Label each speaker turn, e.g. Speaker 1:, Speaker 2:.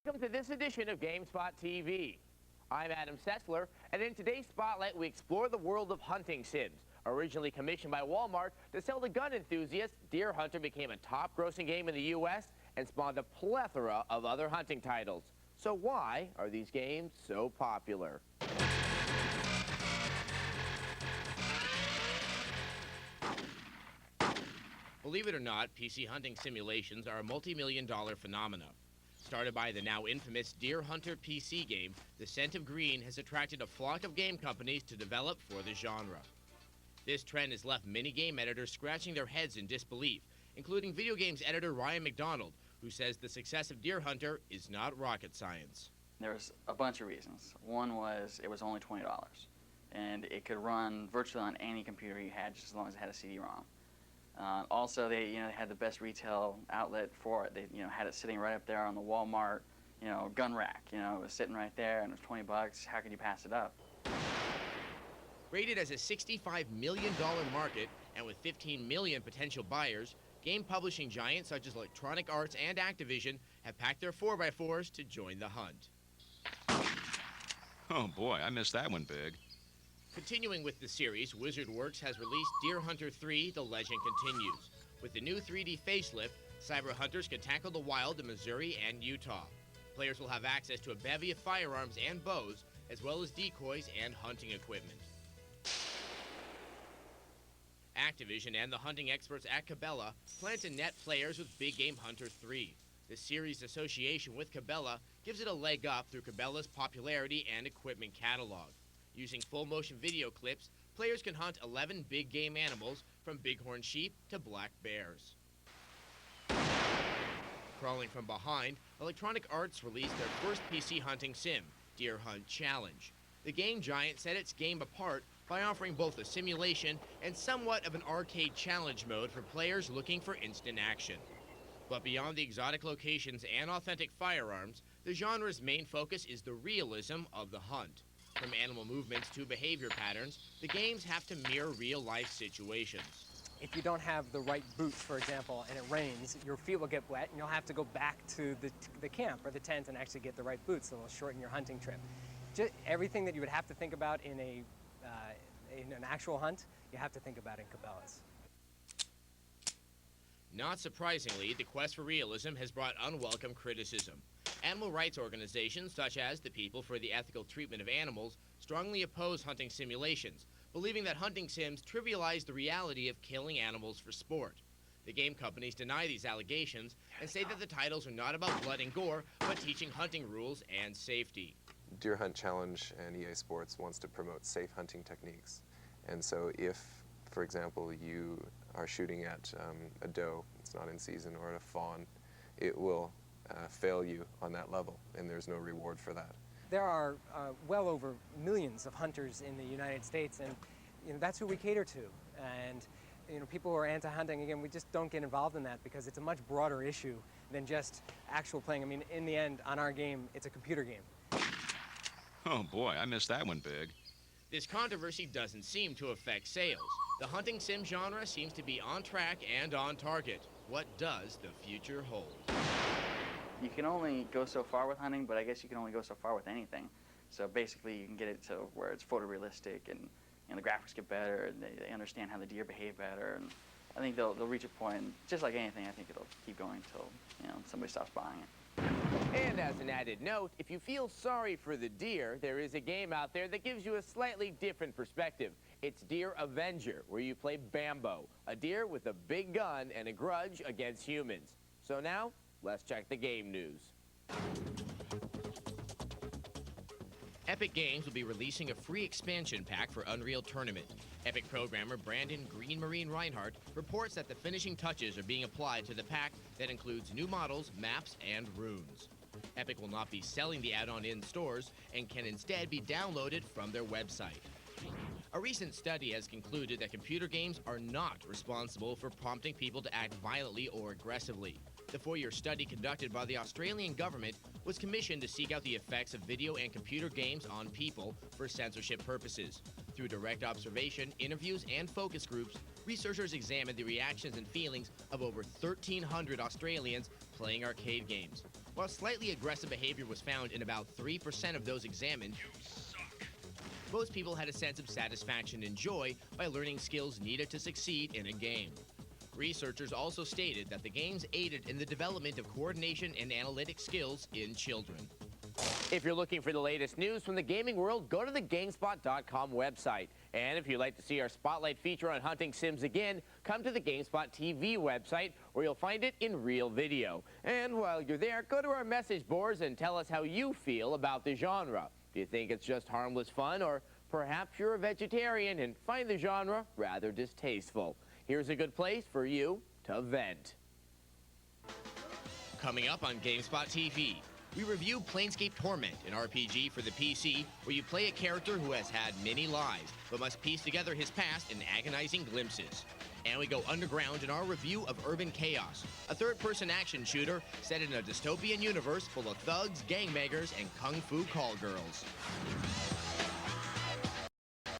Speaker 1: Welcome to this edition of Gamespot TV. I'm Adam Sessler, and in today's Spotlight, we explore the world of hunting sims. Originally commissioned by Walmart to sell to gun enthusiasts, Deer Hunter became a top-grossing game in the U.S. and spawned a plethora of other hunting titles. So why are these games so popular?
Speaker 2: Believe it or not, PC hunting simulations are a multi-million-dollar phenomenon. Started by the now infamous Deer Hunter PC game, the scent of green has attracted a flock of game companies to develop for the genre. This trend has left many game editors scratching their heads in disbelief, including video games editor Ryan McDonald, who says the success of Deer Hunter is not rocket science.
Speaker 3: There's a bunch of reasons. One was it was only $20, and it could run virtually on any computer you had, just as long as it had a CD-ROM. Also, they had the best retail outlet for it. They had it sitting right up there on the Walmart gun rack. It was sitting right there, and it was $20. How could you pass it up?
Speaker 2: Rated as a $65 million market and with 15 million potential buyers, game publishing giants such as Electronic Arts and Activision have packed their 4x4s to join the hunt.
Speaker 4: Oh boy, I missed that one big.
Speaker 2: Continuing with the series, Wizard Works has released Deer Hunter 3: The Legend Continues. With the new 3D facelift, cyber hunters can tackle the wild in Missouri and Utah. Players will have access to a bevy of firearms and bows, as well as decoys and hunting equipment. Activision and the hunting experts at Cabela plan to net players with Big Game Hunter 3. The series' association with Cabela gives it a leg up through Cabela's popularity and equipment catalog. Using full-motion video clips, players can hunt 11 big game animals, from bighorn sheep to black bears. Crawling from behind, Electronic Arts released their first PC hunting sim, Deer Hunt Challenge. The game giant set its game apart by offering both a simulation and somewhat of an arcade challenge mode for players looking for instant action. But beyond the exotic locations and authentic firearms, the genre's main focus is the realism of the hunt. From animal movements to behavior patterns, the games have to mirror real-life situations.
Speaker 5: If you don't have the right boots, for example, and it rains, your feet will get wet, and you'll have to go back to the camp or the tent and actually get the right boots, so it'll shorten your hunting trip. Just everything that you would have to think about in an actual hunt, you have to think about in Cabela's.
Speaker 2: Not surprisingly, the quest for realism has brought unwelcome criticism. Animal rights organizations such as the People for the Ethical Treatment of Animals strongly oppose hunting simulations, believing that hunting sims trivialize the reality of killing animals for sport. The game companies deny these allegations and say that the titles are not about blood and gore, but teaching hunting rules and safety.
Speaker 6: Deer Hunt Challenge and EA Sports wants to promote safe hunting techniques. And so if, for example, you are shooting at a doe, it's not in season, or at a fawn, it will fail you on that level, and there's no reward for that.
Speaker 5: There are well over millions of hunters in the United States, and that's who we cater to. And people who are anti-hunting, again, we just don't get involved in that because it's a much broader issue than just actual playing. I mean, in the end, on our game, it's a computer game.
Speaker 4: Oh boy, I missed that one big.
Speaker 2: This controversy doesn't seem to affect sales. The hunting sim genre seems to be on track and on target. What does the future hold?
Speaker 3: You can only go so far with hunting, but I guess you can only go so far with anything. So basically, you can get it to where it's photorealistic, and the graphics get better, and they understand how the deer behave better. And I think they'll reach a point, just like anything, I think it'll keep going until somebody stops buying it.
Speaker 1: And as an added note, if you feel sorry for the deer, there is a game out there that gives you a slightly different perspective. It's Deer Avenger, where you play Bambo, a deer with a big gun and a grudge against humans. So now, let's check the game news.
Speaker 2: Epic Games will be releasing a free expansion pack for Unreal Tournament. Epic programmer Brandon Green Marine Reinhardt reports that the finishing touches are being applied to the pack that includes new models, maps, and runes. Epic will not be selling the add-on in stores and can instead be downloaded from their website. A recent study has concluded that computer games are not responsible for prompting people to act violently or aggressively. The 4-year study conducted by the Australian government was commissioned to seek out the effects of video and computer games on people for censorship purposes. Through direct observation, interviews, and focus groups, researchers examined the reactions and feelings of over 1,300 Australians playing arcade games. While slightly aggressive behavior was found in about 3% of those examined, most people had a sense of satisfaction and joy by learning skills needed to succeed in a game. Researchers also stated that the games aided in the development of coordination and analytic skills in children.
Speaker 1: If you're looking for the latest news from the gaming world, go to the Gamespot.com website. And if you'd like to see our Spotlight feature on hunting sims again, come to the Gamespot TV website, where you'll find it in real video. And while you're there, go to our message boards and tell us how you feel about the genre. Do you think it's just harmless fun, or perhaps you're a vegetarian and find the genre rather distasteful? Here's a good place for you to vent.
Speaker 2: Coming up on Gamespot TV, we review Planescape Torment, an RPG for the PC where you play a character who has had many lives, but must piece together his past in agonizing glimpses. And we go underground in our review of Urban Chaos, a third-person action shooter set in a dystopian universe full of thugs, gangbangers, and kung fu call girls.